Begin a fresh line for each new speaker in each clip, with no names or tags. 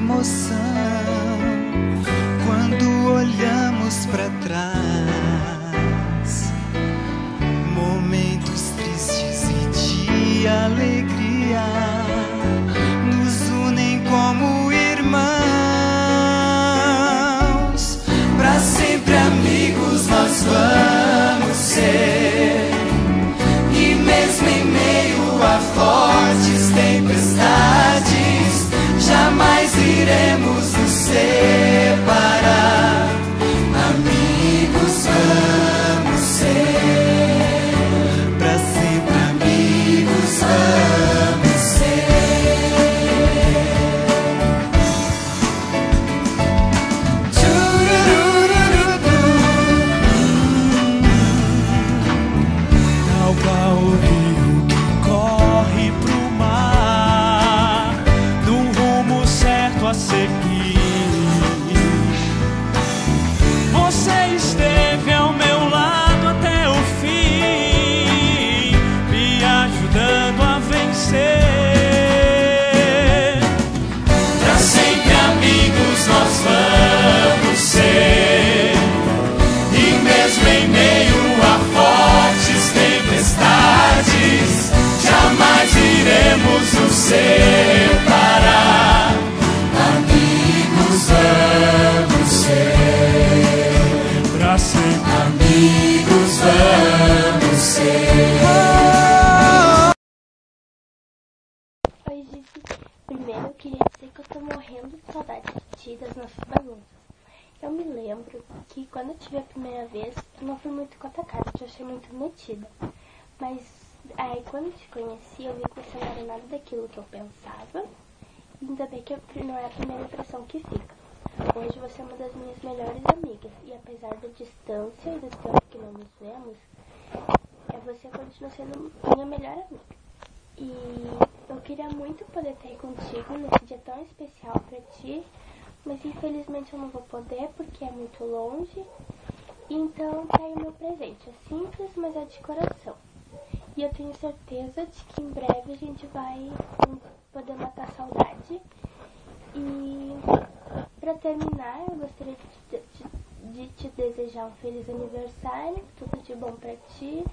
emoção quando olhamos pra trás. Momentos tristes e de alegria nos unem como irmãos. Pra sempre amigos nós vamos ser, e mesmo em meio a fortes tempestades, jamais iremos nos separar. Amigos vamos ser, pra sempre amigos vamos ser.
Tal qual o rio que corre pro mar, num rumo certo a seguir. Você esteve ao meu lado até o fim, me ajudando a vencer. Pra sempre amigos nós vamos ser, e mesmo em meio a fortes tempestades, jamais iremos nos separar. Amigos vamos ser, pra sempre amigos vamos ser.
Oi, Gizi. Primeiro eu queria dizer que eu tô morrendo de saudade de ti, das nossas bagunças. Eu me lembro que quando eu te vi a primeira vez, tu não foi muito com a tua cara, eu te achei muito metida. Mas aí quando eu te conheci, eu vi que você não era nada daquilo que eu pensava. E ainda bem que não é a primeira impressão que fica. Hoje você é uma das minhas melhores amigas. E apesar da distância e do tempo que não nos vemos, você continua sendo minha melhor amiga. E eu queria muito poder estar aí contigo nesse dia tão especial pra ti, mas infelizmente eu não vou poder porque é muito longe. Então tá aí o meu presente. É simples, mas é de coração. E eu tenho certeza de que em breve a gente vai poder matar a saudade. E pra terminar, eu gostaria de te desejar um feliz aniversário, tudo de bom pra ti,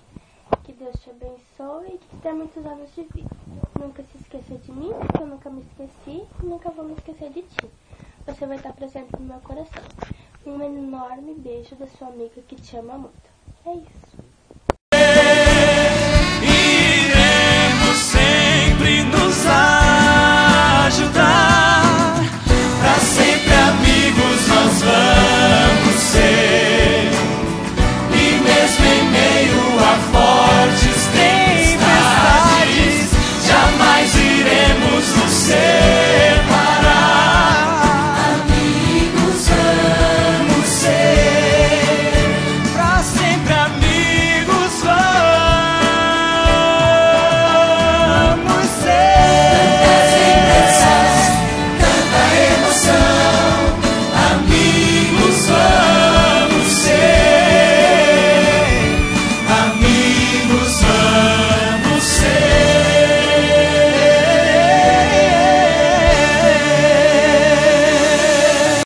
que Deus te abençoe e que te dê muitos anos de vida. Nunca se esqueça de mim, porque eu nunca me esqueci e nunca vou me esquecer de ti. Você vai estar presente no meu coração. Um enorme beijo da sua amiga que te ama muito. É isso.